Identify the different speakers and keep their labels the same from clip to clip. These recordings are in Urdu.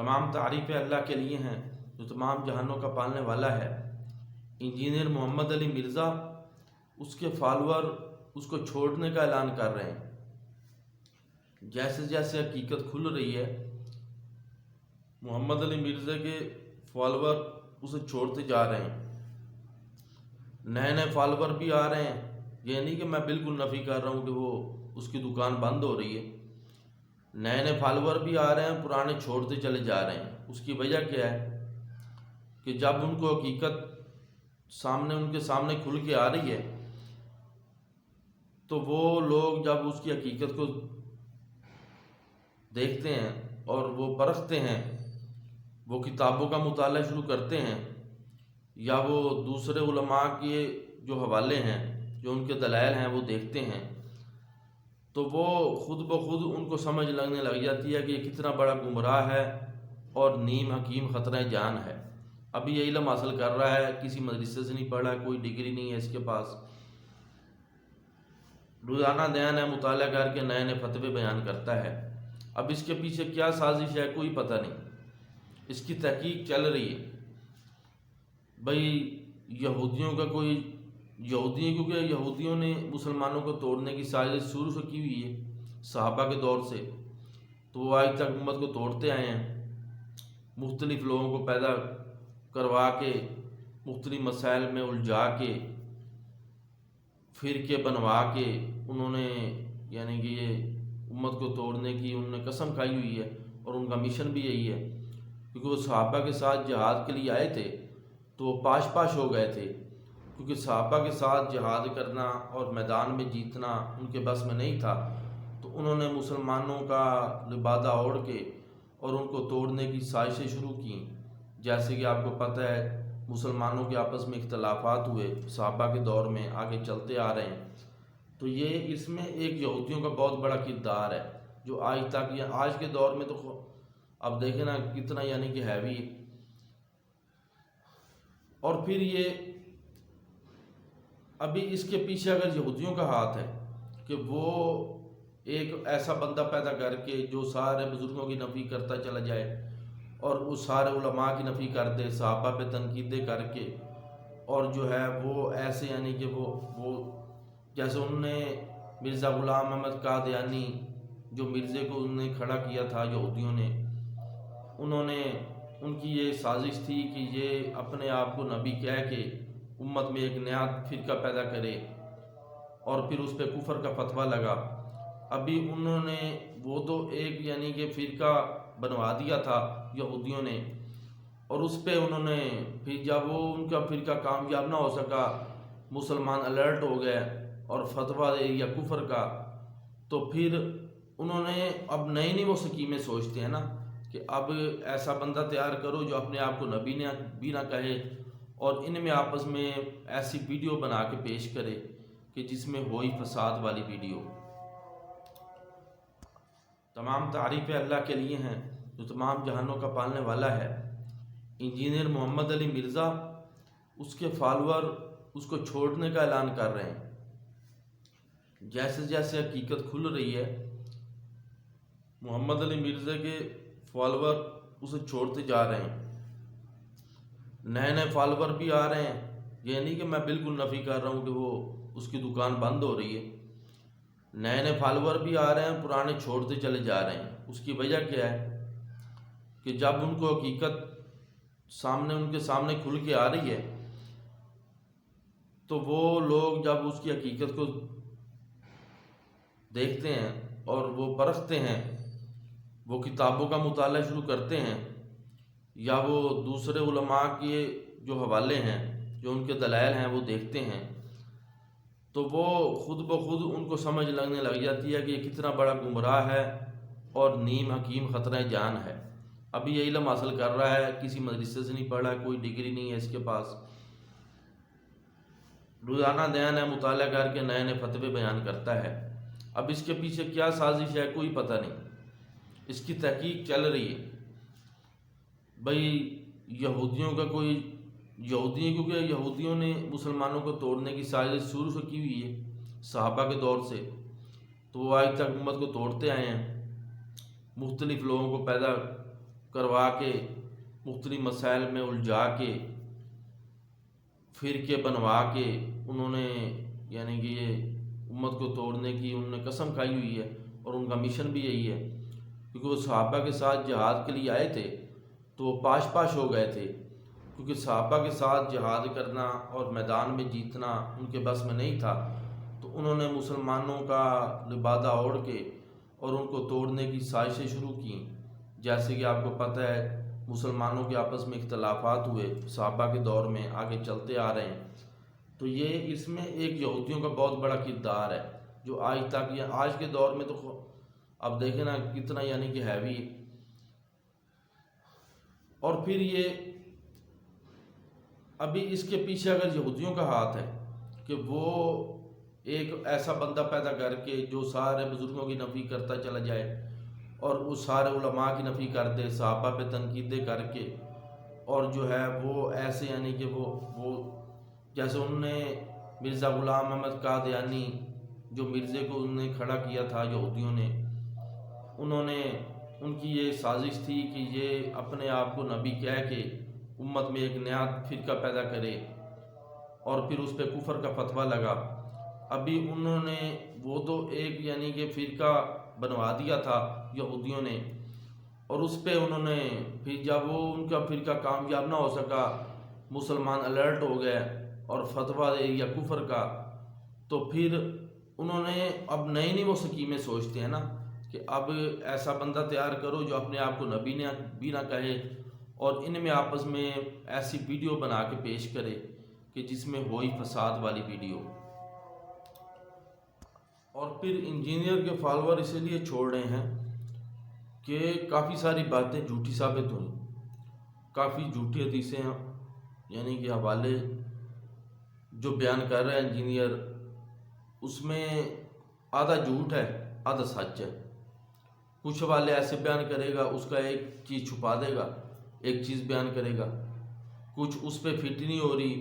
Speaker 1: تمام تعریفیں اللہ کے لیے ہیں جو تمام جہانوں کا پالنے والا ہے۔ انجینئر محمد علی مرزا، اس کے فالوور اس کو چھوڑنے کا اعلان کر رہے ہیں۔ جیسے جیسے حقیقت کھل رہی ہے، محمد علی مرزا کے فالوور اسے چھوڑتے جا رہے ہیں۔ نئے نئے فالوور بھی آ رہے ہیں، یہ نہیں کہ میں بالکل نفی کر رہا ہوں کہ وہ اس کی دکان بند ہو رہی ہے۔ نئے نئے فالوور بھی آ رہے ہیں، پرانے چھوڑتے چلے جا رہے ہیں۔ اس کی وجہ کیا ہے کہ جب ان کو حقیقت ان کے سامنے کھل کے آ رہی ہے تو وہ لوگ جب اس کی حقیقت کو دیکھتے ہیں اور وہ پرکھتے ہیں، وہ کتابوں کا مطالعہ شروع کرتے ہیں یا وہ دوسرے علماء کے جو حوالے ہیں، جو ان کے دلائل ہیں وہ دیکھتے ہیں، تو وہ خود بخود ان کو سمجھ لگنے لگ جاتی ہے کہ یہ کتنا بڑا گمراہ ہے اور نیم حکیم خطرہ جان ہے۔ ابھی یہ علم حاصل کر رہا ہے، کسی مدرسے سے نہیں پڑھا، کوئی ڈگری نہیں ہے اس کے پاس، روزانہ نیا نیا مطالعہ کر کے نئے نئے فتوے بیان کرتا ہے۔ اب اس کے پیچھے کیا سازش ہے کوئی پتہ نہیں، اس کی تحقیق چل رہی ہے۔ بھئی یہودیوں کا کوئی کیونکہ یہودیوں نے مسلمانوں کو توڑنے کی سازش شروع سے کی ہوئی ہے صحابہ کے دور سے، تو وہ آج تک امت کو توڑتے آئے ہیں، مختلف لوگوں کو پیدا کروا کے، مختلف مسائل میں الجھا کے، فرقے بنوا کے انہوں نے یعنی کہ یہ امت کو توڑنے کی انہوں نے قسم کھائی ہوئی ہے، اور ان کا مشن بھی یہی ہے۔ کیونکہ وہ صحابہ کے ساتھ جہاد کے لیے آئے تھے تو وہ پاش ہو گئے تھے، کیونکہ صحابہ کے ساتھ جہاد کرنا اور میدان میں جیتنا ان کے بس میں نہیں تھا، تو انہوں نے مسلمانوں کا لبادہ اوڑھ کے اور ان کو توڑنے کی سازشیں شروع کیں۔ جیسے کہ آپ کو پتہ ہے مسلمانوں کے آپس میں اختلافات ہوئے صحابہ کے دور میں، آگے چلتے آ رہے ہیں، تو یہ اس میں ایک یہودیوں کا بہت بڑا کردار ہے جو آج تک یا آج کے دور میں تو اب دیکھیں نا کتنا یعنی کہ ہیوی۔ اور پھر یہ ابھی اس کے پیچھے اگر یہودیوں کا ہاتھ ہے کہ وہ ایک ایسا بندہ پیدا کر کے جو سارے بزرگوں کی نفی کرتا چلا جائے اور اس سارے علماء کی نفی کر دے، صحابہ پہ تنقیدیں کر کے، اور جو ہے وہ ایسے یعنی کہ وہ جیسے انہوں نے مرزا غلام احمد قادیانی جو مرزے کو انہوں نے کھڑا کیا تھا یہودیوں نے، انہوں نے ان کی یہ سازش تھی کہ یہ اپنے آپ کو نبی کہہ کے امت میں ایک نیا فرقہ پیدا کرے اور پھر اس پہ کفر کا فتویٰ لگا۔ ابھی انہوں نے وہ تو ایک یعنی کہ فرقہ بنوا دیا تھا یہودیوں نے، اور اس پہ انہوں نے پھر جب وہ ان کا فرقہ کامیاب نہ ہو سکا، مسلمان الرٹ ہو گئے اور فتویٰ دے دیا کفر کا، تو پھر انہوں نے اب نئی وہ سکیمیں سوچتے ہیں نا کہ اب ایسا بندہ تیار کرو جو اپنے آپ کو نبی بھی نہ کہے، اور ان میں آپس میں ایسی ویڈیو بنا کے پیش کرے کہ جس میں ہوئی فساد والی ویڈیو۔ تمام تعریفیں اللہ کے لیے ہیں جو تمام جہانوں کا پالنے والا ہے۔ انجینئر محمد علی مرزا، اس کے فالوور اس کو چھوڑنے کا اعلان کر رہے ہیں۔ جیسے جیسے حقیقت کھل رہی ہے، محمد علی مرزا کے فالوور اسے چھوڑتے جا رہے ہیں۔ نئے نئے فالوور بھی آ رہے ہیں، یہ نہیں کہ میں بالکل نفی کر رہا ہوں کہ وہ اس کی دکان بند ہو رہی ہے۔ نئے نئے فالوور بھی آ رہے ہیں، پرانے چھوڑتے چلے جا رہے ہیں۔ اس کی وجہ کیا ہے کہ جب ان کو حقیقت ان کے سامنے کھل کے آ رہی ہے تو وہ لوگ جب اس کی حقیقت کو دیکھتے ہیں اور وہ پرکھتے ہیں، وہ کتابوں کا مطالعہ شروع کرتے ہیں یا وہ دوسرے علماء کے جو حوالے ہیں، جو ان کے دلائل ہیں وہ دیکھتے ہیں، تو وہ خود بخود ان کو سمجھ لگنے لگ جاتی ہے کہ یہ کتنا بڑا گمراہ ہے اور نیم حکیم خطرہ جان ہے۔ ابھی یہ علم حاصل کر رہا ہے، کسی مدرسے سے نہیں پڑھا، کوئی ڈگری نہیں ہے اس کے پاس، روزانہ نیا نیا مطالعہ کر کے نئے نئے فتوے بیان کرتا ہے۔ اب اس کے پیچھے کیا سازش ہے کوئی پتہ نہیں، اس کی تحقیق چل رہی ہے۔ بھئی یہودیوں کا کیونکہ یہودیوں نے مسلمانوں کو توڑنے کی سازش شروع سے کی ہوئی ہے صحابہ کے دور سے، تو وہ آج تک امت کو توڑتے آئے ہیں، مختلف لوگوں کو پیدا کروا کے مختلف مسائل میں الجھا کے فرقے بنوا کے انہوں نے یعنی کہ یہ امت کو توڑنے کی انہوں نے قسم کھائی ہوئی ہے، اور ان کا مشن بھی یہی ہے، کیونکہ وہ صحابہ کے ساتھ جہاد کے لیے آئے تھے تو وہ پاش پاش ہو گئے تھے، کیونکہ صحابہ کے ساتھ جہاد کرنا اور میدان میں جیتنا ان کے بس میں نہیں تھا، تو انہوں نے مسلمانوں کا لبادہ اوڑھ کے اور ان کو توڑنے کی سازشیں شروع کیں۔ جیسے کہ آپ کو پتہ ہے مسلمانوں کے آپس میں اختلافات ہوئے صحابہ کے دور میں، آگے چلتے آ رہے ہیں، تو یہ اس میں ایک یہودیوں کا بہت بڑا کردار ہے جو آج تک یا آج کے دور میں تو اب دیکھیں نا کتنا یعنی کہ ہیوی۔ اور پھر یہ ابھی اس کے پیچھے اگر یہودیوں کا ہاتھ ہے کہ وہ ایک ایسا بندہ پیدا کر کے جو سارے بزرگوں کی نفی کرتا چلا جائے اور اس سارے علماء کی نفی کر دے، صحابہ پہ تنقیدیں کر کے، اور جو ہے وہ ایسے یعنی کہ وہ جیسے انہوں نے مرزا غلام احمد قادیانی جو مرزے کو انہوں نے کھڑا کیا تھا یہودیوں نے، انہوں نے ان کی یہ سازش تھی کہ یہ اپنے آپ کو نبی کہہ کے امت میں ایک نیا فرقہ پیدا کرے، اور پھر اس پہ کفر کا فتویٰ لگا۔ ابھی انہوں نے وہ تو ایک یعنی کہ فرقہ بنوا دیا تھا یہودیوں نے، اور اس پہ انہوں نے پھر جب وہ ان کا فرقہ کامیاب نہ ہو سکا، مسلمان الرٹ ہو گئے اور فتویٰ دے دیا کفر کا، تو پھر انہوں نے اب نئی نئی وہ سکیمیں سوچتے ہیں نا کہ اب ایسا بندہ تیار کرو جو اپنے آپ کو نبی بھی نہ کہے، اور ان میں آپس میں ایسی ویڈیو بنا کے پیش کرے کہ جس میں ہوئی فساد والی ویڈیو۔ اور پھر انجینئر کے فالوور اسی لیے چھوڑ رہے ہیں کہ کافی ساری باتیں جھوٹی ثابت ہوئیں، کافی جھوٹی حدیثیں یعنی کہ حوالے جو بیان کر رہا ہے انجینئر، اس میں آدھا جھوٹ ہے آدھا سچ ہے۔ کچھ حوالے ایسے بیان کرے گا، اس کا ایک چیز چھپا دے گا، ایک چیز بیان کرے گا، کچھ اس پہ فٹ نہیں ہو رہی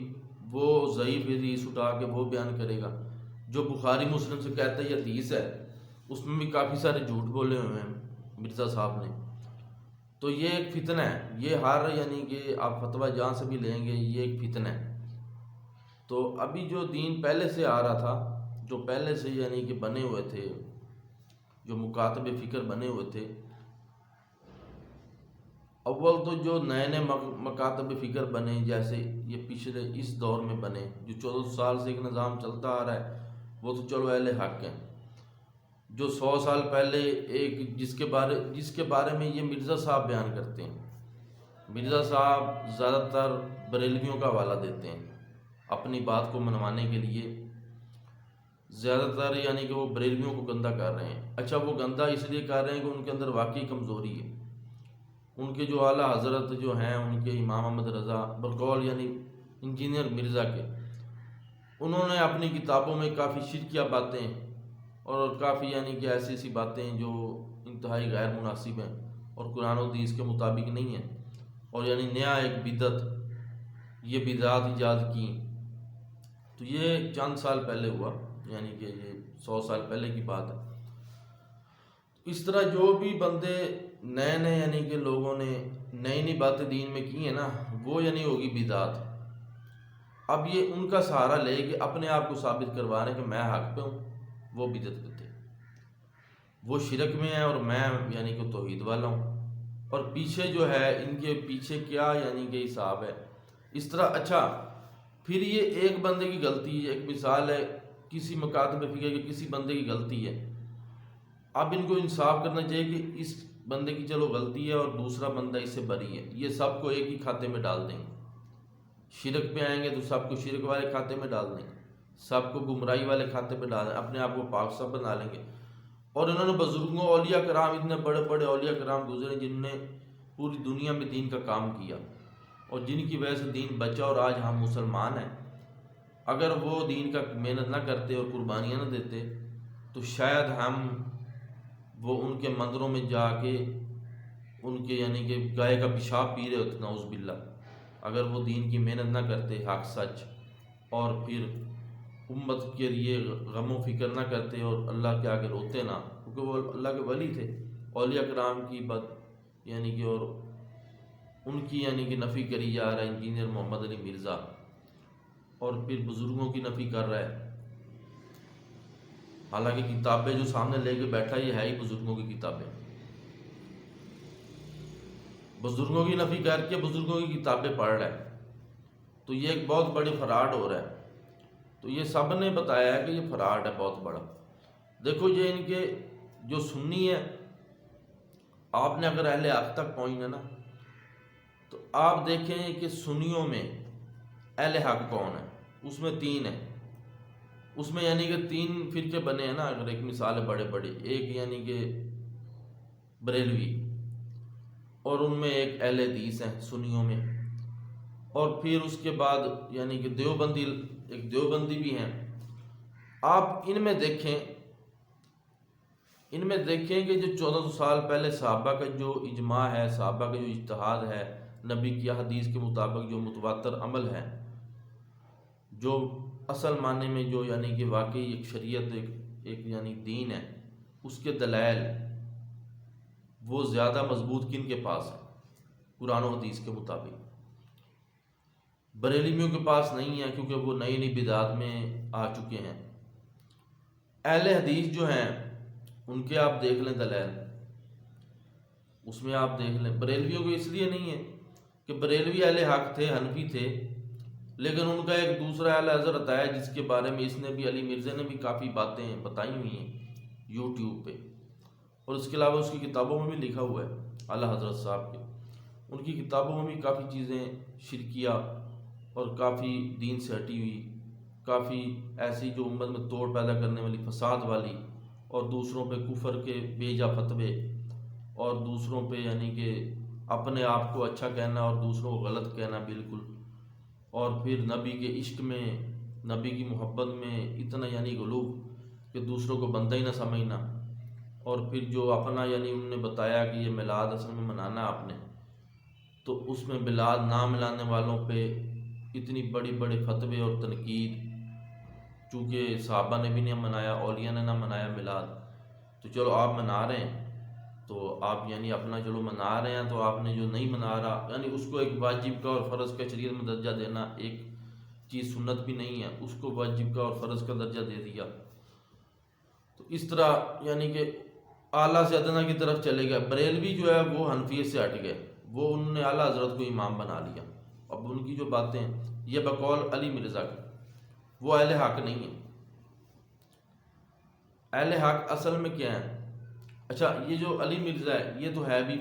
Speaker 1: وہ ضعیف حدیث اٹھا کے وہ بیان کرے گا، جو بخاری مسلم سے کہتا ہے یہ حدیث ہے، اس میں بھی کافی سارے جھوٹ بولے ہوئے ہیں مرزا صاحب نے۔ تو یہ ایک فتنہ ہے، یہ ہر یعنی کہ آپ فتویٰ جہاں سے بھی لیں گے یہ ایک فتنہ ہے۔ تو ابھی جو دین پہلے سے آ رہا تھا، جو پہلے سے یعنی کہ بنے ہوئے تھے، جو مکاتب فکر بنے ہوئے تھے، اول تو جو نئے نئے مکاتب فکر بنے جیسے یہ پچھلے اس دور میں بنے، جو 14 سال سے ایک نظام چلتا آ رہا ہے، وہ تو چلو اہل حق ہیں۔ جو 100 سال پہلے ایک جس کے بارے میں یہ مرزا صاحب بیان کرتے ہیں، مرزا صاحب زیادہ تر بریلویوں کا حوالہ دیتے ہیں اپنی بات کو منوانے کے لیے، زیادہ تر یعنی کہ وہ بریلویوں کو گندہ کر رہے ہیں۔ اچھا وہ گندہ اس لیے کر رہے ہیں کہ ان کے اندر واقعی کمزوری ہے۔ ان کے جو اعلیٰ حضرت جو ہیں ان کے امام احمد رضا بقول یعنی انجینئر مرزا کے، انہوں نے اپنی کتابوں میں کافی شرکیہ باتیں اور کافی یعنی کہ ایسی ایسی باتیں جو انتہائی غیر مناسب ہیں اور قرآن و حدیث کے مطابق نہیں ہیں، اور یعنی نیا ایک بدعت، یہ بدعات ایجاد کی۔ تو یہ چند سال پہلے ہوا، یعنی کہ یہ 100 سال پہلے کی بات ہے۔ اس طرح جو بھی بندے نئے نئے یعنی کہ لوگوں نے نئی نئی باتیں دین میں کی ہیں نا، وہ یعنی ہوگی بدعات۔ اب یہ ان کا سہارا لے کے اپنے آپ کو ثابت کروا رہے ہیں کہ میں حق پہ ہوں، وہ بدعت پہ تھے، وہ شرک میں ہیں اور میں یعنی کہ توحید والا ہوں، اور پیچھے جو ہے ان کے پیچھے کیا یعنی کہ حساب ہے اس طرح۔ اچھا پھر یہ ایک بندے کی غلطی ہے، ایک مثال ہے کسی مکاتب فکر کے کسی بندے کی غلطی ہے، اب ان کو انصاف کرنا چاہیے کہ اس بندے کی چلو غلطی ہے اور دوسرا بندہ اس سے بری ہے، یہ سب کو ایک ہی کھاتے میں ڈال دیں گے۔ شرک پہ آئیں گے تو سب کو شرک والے کھاتے میں ڈال دیں گے، سب کو گمراہی والے کھاتے میں ڈال دیں، اپنے آپ کو پاک صاف بنا لیں گے۔ اور انہوں نے بزرگوں اولیاء کرام، اتنے بڑے بڑے اولیاء کرام گزرے جنہوں نے پوری دنیا میں دین کا کام کیا اور جن کی وجہ سے دین بچا اور آج ہم مسلمان ہیں۔ اگر وہ دین کا محنت نہ کرتے اور قربانیاں نہ دیتے تو شاید ہم وہ ان کے مندروں میں جا کے ان کے یعنی کہ گائے کا پیشاب پی رہے ہوتے، نعوذ باللہ، اگر وہ دین کی محنت نہ کرتے حق سچ، اور پھر امت کے لیے غم و فکر نہ کرتے اور اللہ کے آگے روتے نہ، کیونکہ وہ اللہ کے ولی تھے، اولیاء کرام کی بات یعنی کہ اور ان کی یعنی کہ نفی کری جا رہا ہے انجینئر محمد علی مرزا، اور پھر بزرگوں کی نفی کر رہا ہے، حالانکہ کتابیں جو سامنے لے کے بیٹھا یہ ہے ہی بزرگوں کی کتابیں، بزرگوں کی نفی کر کے بزرگوں کی کتابیں پڑھ رہا ہے، تو یہ ایک بہت بڑی فراڈ ہو رہا ہے۔ تو یہ سب نے بتایا ہے کہ یہ فراڈ ہے بہت بڑا۔ دیکھو یہ ان کے جو سنی ہے، آپ نے اگر اہل حق تک پہنچنا نا تو آپ دیکھیں کہ سنیوں میں اہل حق کون ہے، اس میں 3 ہیں، اس میں یعنی کہ 3 فرقے بنے ہیں نا، اگر ایک مثال ہے بڑے بڑے، ایک یعنی کہ بریلوی، اور ان میں ایک اہل حدیث ہیں سنیوں میں، اور پھر اس کے بعد یعنی کہ دیوبندی، ایک دیوبندی بھی ہیں۔ آپ ان میں دیکھیں کہ جو 1400 سال پہلے صحابہ کا جو اجماع ہے، صحابہ کا جو اجتہاد ہے، نبی کی حدیث کے مطابق جو متواتر عمل ہے، جو اصل معنی میں جو یعنی کہ واقعی ایک شریعت، ایک یعنی دین ہے، اس کے دلائل وہ زیادہ مضبوط کن کے پاس ہے؟ قرآن و حدیث کے مطابق۔ بریلویوں کے پاس نہیں ہے، کیونکہ وہ نئی نئی بدعات میں آ چکے ہیں۔ اہل حدیث جو ہیں ان کے آپ دیکھ لیں دلائل، اس میں آپ دیکھ لیں۔ بریلویوں کو اس لیے نہیں ہے کہ بریلوی اہل حق تھے، حنفی تھے، لیکن ان کا ایک دوسرا اعلی حضرت آیا جس کے بارے میں اس نے بھی، علی مرزا نے بھی کافی باتیں بتائی ہوئی ہیں یوٹیوب پہ، اور اس کے علاوہ اس کی کتابوں میں بھی لکھا ہوا ہے اعلی حضرت صاحب کے، ان کی کتابوں میں بھی کافی چیزیں شرکیہ اور کافی دین سے ہٹی ہوئی، کافی ایسی جو امت میں توڑ پیدا کرنے والی، فساد والی، اور دوسروں پہ کفر کے بے جا فتوے، اور دوسروں پہ یعنی کہ اپنے آپ کو اچھا کہنا اور دوسروں کو غلط کہنا بالکل، اور پھر نبی کے عشق میں، نبی کی محبت میں اتنا یعنی غلو کہ دوسروں کو بندہ ہی نہ سمجھنا، اور پھر جو اپنا یعنی انہوں نے بتایا کہ یہ میلاد اصل میں منانا آپ نے، تو اس میں میلاد نہ ملانے والوں پہ اتنی بڑی بڑے فتوے اور تنقید، چونکہ صحابہ نے بھی نہیں منایا، اولیاء نے نہ منایا میلاد، تو چلو آپ منا رہے ہیں تو آپ یعنی اپنا چلو منا رہے ہیں، تو آپ نے جو نہیں منا رہا یعنی اس کو ایک واجب کا اور فرض کا شریعت میں درجہ دینا، ایک چیز سنت بھی نہیں ہے اس کو واجب کا اور فرض کا درجہ دے دیا، تو اس طرح یعنی کہ اعلیٰ سے ادنا کی طرف چلے گئے۔ بریلوی جو ہے وہ حنفیت سے ہٹ گئے، وہ انہوں نے اعلیٰ حضرت کو امام بنا لیا۔ اب ان کی جو باتیں ہیں یہ بقول علی مرزا کی، وہ اہل حق نہیں ہے۔ اہل حق اصل میں کیا ہے؟ اچھا یہ جو علی مرزا ہے یہ تو ہے بھی،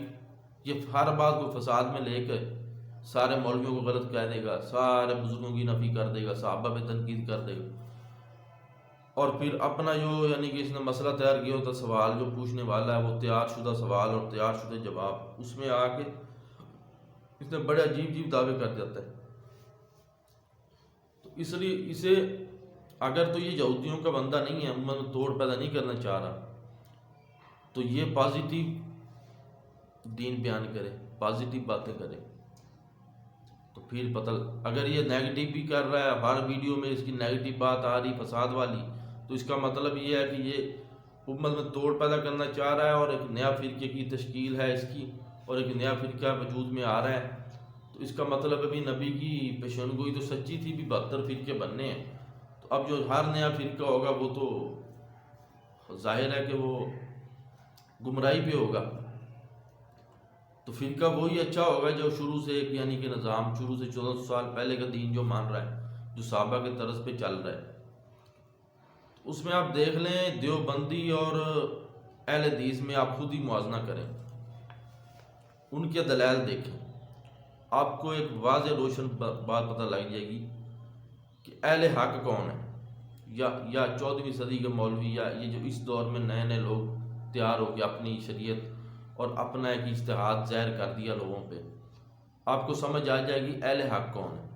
Speaker 1: یہ ہر بات کو فساد میں لے کر سارے مولویوں کو غلط کہہ دے گا، سارے بزرگوں کی نفی کر دے گا، صحابہ پہ تنقید کر دے گا، اور پھر اپنا جو یعنی کہ اس نے مسئلہ تیار کیا ہوتا، سوال جو پوچھنے والا ہے وہ تیار شدہ سوال اور تیار شدہ جواب، اس میں آ کے اس نے بڑے عجیب عجیب دعوے کر جاتا ہے۔ تو اس لیے اسے اگر تو یہ یہودیوں کا بندہ نہیں ہے، امت میں توڑ پیدا نہیں کرنا چاہ رہا، تو یہ پازیٹیو دین بیان کرے، پازیٹیو باتیں کرے، تو پھر پتہ اگر یہ نیگیٹو بھی کر رہا ہے، ہر ویڈیو میں اس کی نیگیٹو بات آ رہی فساد والی، تو اس کا مطلب یہ ہے کہ یہ امت میں توڑ پیدا کرنا چاہ رہا ہے، اور ایک نیا فرقے کی تشکیل ہے اس کی، اور ایک نیا فرقہ وجود میں آ رہا ہے، تو اس کا مطلب ابھی نبی کی پیشن گوئی تو سچی تھی، بھی 72 فرقے بننے ہیں، تو اب جو ہر نیا فرقہ ہوگا وہ تو ظاہر ہے کہ وہ گمراہی پہ ہوگا، تو فرقہ وہی اچھا ہوگا جو شروع سے ایک یعنی کہ نظام، شروع سے 1400 سال پہلے کا دین جو مان رہا ہے، جو صحابہ کے طرز پہ چل رہا ہے۔ اس میں آپ دیکھ لیں دیوبندی اور اہل حدیث میں آپ خود ہی موازنہ کریں، ان کے دلائل دیکھیں، آپ کو ایک واضح روشن بات پتہ لگ جائے گی کہ اہل حق کون ہے، یا 14ویں صدی کے مولوی، یا یہ جو اس دور میں نئے نئے لوگ تیار ہو کے اپنی شریعت اور اپنا ایک اجتہاد ظاہر کر دیا لوگوں پہ، آپ کو سمجھ آ جائے گی اہل حق کون ہے۔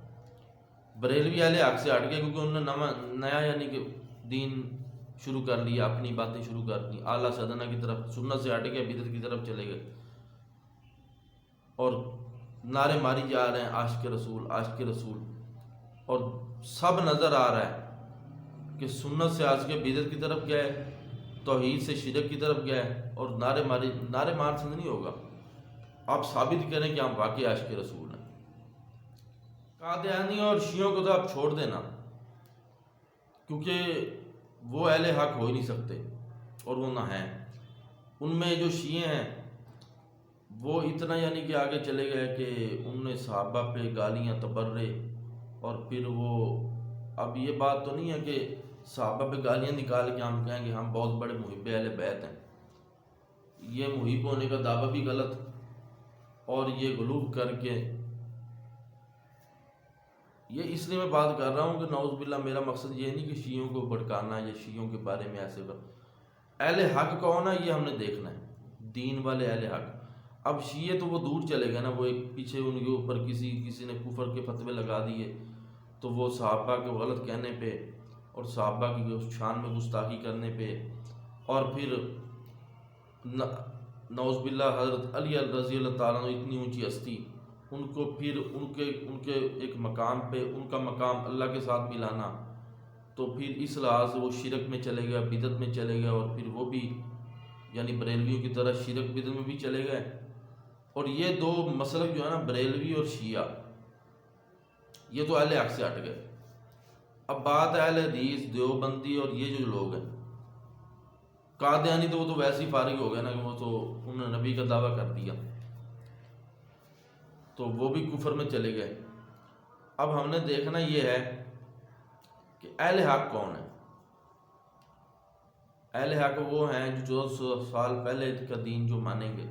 Speaker 1: بریلوی اہل حق سے ہٹ گئے کیونکہ انہوں نے نیا یعنی کہ دین شروع کر لیا، اپنی باتیں شروع کر دی، اعلیٰ سے ادنا کی طرف، سنت سے ہٹ گئے، بدعت کی طرف چلے گئے، اور نعرے ماری جا رہے ہیں عاشق رسول عاشق رسول، اور سب نظر آ رہا ہے کہ سنت سے آج کے بدعت کی طرف گئے، توحید سے شرک کی طرف گئے، اور نعرے مار سے نہیں ہوگا، آپ ثابت کریں کہ ہم واقعی عاشق رسول ہیں۔ قادیانی اور شیعوں کو تو آپ چھوڑ دینا، کیونکہ وہ اہل حق ہو ہی نہیں سکتے اور وہ نہ ہیں۔ ان میں جو شیعہ ہیں وہ اتنا یعنی کہ آگے چلے گئے کہ ان نے صحابہ پہ گالیاں تبرے، اور پھر وہ اب یہ بات تو نہیں ہے کہ صحابہ پہ گالیاں نکال کے ہم کہیں گے ہم بہت بڑے محب اہل بیت ہیں۔ یہ محب ہونے کا دعویٰ بھی غلط، اور یہ غلو کر کے، یہ اس لیے میں بات کر رہا ہوں کہ نعوذ باللہ میرا مقصد یہ نہیں کہ شیعوں کو بھڑکانا یا شیعوں کے بارے میں ایسے اہل حق کون ہے یہ ہم نے دیکھنا ہے، دین والے اہل حق۔ اب شیعہ تو وہ دور چلے گئے نا، وہ ایک پیچھے ان کے اوپر کسی نے کفر کے فتوے لگا دیے، تو وہ صحابہ کے غلط کہنے پہ اور صحابہ کی شان میں گستاخی کرنے پہ، اور پھر نعوذ باللہ حضرت علی رضی اللہ تعالیٰ عنہ اتنی اونچی ہستی، ان کو پھر ان کے ایک مقام پہ ان کا مقام اللہ کے ساتھ ملانا، تو پھر اس لحاظ سے وہ شرک میں چلے گئے، بدعت میں چلے گئے، اور پھر وہ بھی یعنی بریلویوں کی طرح شرک بدعت میں بھی چلے گئے۔ اور یہ دو مسلک جو ہے نا بریلوی اور شیعہ، یہ تو اہل حق سے ہٹ گئے۔ اب بات اہل حدیث دیوبندی اور یہ جو لوگ ہیں قادیانی، تو وہ تو ویسے ہی فارغ ہو گئے نا کہ وہ تو انہوں نے نبی کا دعویٰ کر دیا، تو وہ بھی کفر میں چلے گئے۔ اب ہم نے دیکھنا یہ ہے کہ اہل حق کون ہے۔ اہل حق وہ ہیں جو 1400 سال پہلے کا دین جو مانیں گے،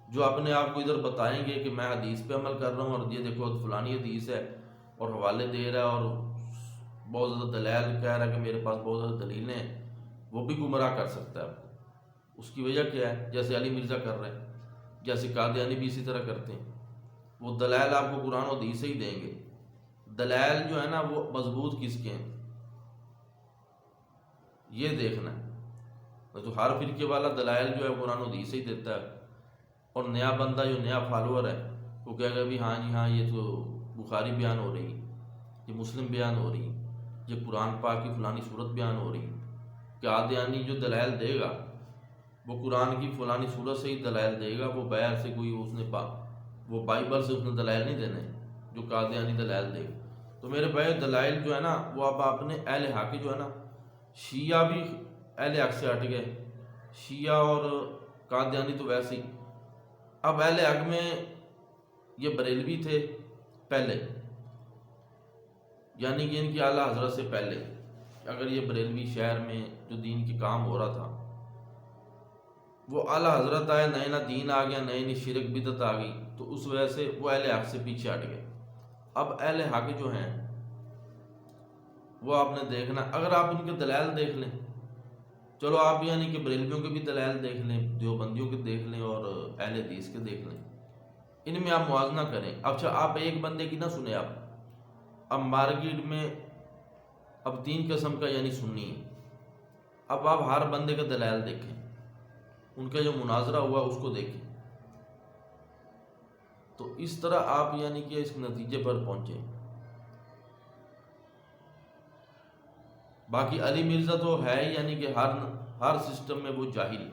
Speaker 1: جو اپنے آپ کو ادھر بتائیں گے کہ میں حدیث پہ عمل کر رہا ہوں، اور یہ دیکھو فلانی حدیث ہے، اور حوالے دے رہا ہے، اور بہت زیادہ دلائل کہہ رہا ہے کہ میرے پاس بہت زیادہ دلیلیں ہیں، وہ بھی گمراہ کر سکتا ہے آپ کو۔ اس کی وجہ کیا ہے؟ جیسے علی مرزا کر رہے ہیں، جیسے قادیانی بھی اسی طرح کرتے ہیں، وہ دلائل آپ کو قرآن و حدیث سے ہی دیں گے۔ دلائل جو ہے نا وہ مضبوط کس کے ہیں یہ دیکھنا ہے۔ تو ہر فرقے والا دلائل جو ہے قرآن و حدیث سے ہی دیتا ہے، اور نیا بندہ جو نیا فالوور ہے وہ کہے گا بھی ہاں جی ہاں یہ تو بخاری بیان ہو رہی، یہ مسلم بیان ہو رہی، یہ قرآن پاک کی فلانی صورت بیان ہو رہی۔ قادیانی جو دلائل دے گا وہ قرآن کی فلانی صورت سے ہی دلائل دے گا، وہ باہر سے کوئی اس نے وہ بائبل سے اس نے دلائل نہیں دینے جو قادیانی دلائل دے گا۔ تو میرے بھائی دلائل جو ہے نا وہ اب آپ نے اہل حق جو ہے نا، شیعہ بھی اہل حق سے ہٹ گئے، شیعہ اور قادیانی تو ویسے ہی۔ اب اہل حق میں یہ بریلوی تھے پہلے، یعنی کہ ان کی اعلیٰ حضرت سے پہلے، اگر یہ بریلوی شہر میں جو دین کی کام ہو رہا تھا وہ اعلیٰ حضرت آئے، نئے نہ دین آ گیا، نئی شرک بدعت آ گئی، تو اس وجہ سے وہ اہل حق سے پیچھے ہٹ گئے۔ اب اہل حق جو ہیں وہ آپ نے دیکھنا، اگر آپ ان کے دلائل دیکھ لیں، چلو آپ یعنی کہ بریلویوں کے بھی دلائل دیکھ لیں، دیوبندیوں کے دیکھ لیں، اور اہل حدیث کے دیکھ لیں، ان میں آپ موازنہ کریں۔ اچھا آپ ایک بندے کی نہ سنیں، اب مارکیٹ میں اب 3 قسم کا یعنی سنی ہے، اب آپ ہر بندے کا دلائل دیکھیں، ان کا جو مناظرہ ہوا اس کو دیکھیں، تو اس طرح آپ یعنی کہ اس نتیجے پر پہنچیں۔ باقی علی مرزا تو ہے ہی یعنی کہ ہر سسٹم میں وہ جاہل،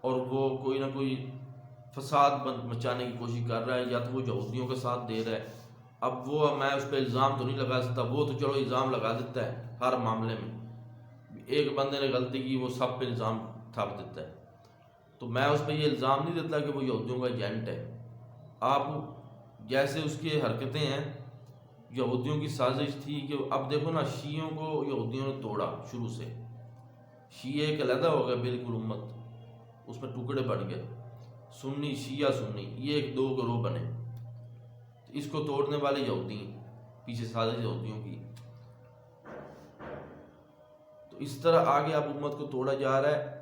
Speaker 1: اور وہ کوئی نہ کوئی فساد مچانے کی کوشش کر رہا ہے، یا تو وہ یہودیوں کے ساتھ دے رہا ہے۔ اب وہ میں اس پہ الزام تو نہیں لگا سکتا، وہ تو چلو الزام لگا دیتا ہے ہر معاملے میں، ایک بندے نے غلطی کی وہ سب پہ الزام تھاپ دیتا ہے، تو میں اس پہ یہ الزام نہیں دیتا کہ وہ یہودیوں کا ایجنٹ ہے۔ آپ جیسے اس کی حرکتیں ہیں، یہودیوں کی سازش تھی کہ اب دیکھو نا شیعوں کو یہودیوں نے توڑا شروع سے، شیعہ ایک علیحدہ ہو گیا بالکل امت، اس میں ٹکڑے بڑھ گئے، سنی شیعہ سنی یہ ایک دو گروہ بنے، اس کو توڑنے والے یہودی ہیں، پیچھے سازش یہودیوں کی۔ تو اس طرح آگے اب امت کو توڑا جا رہا ہے،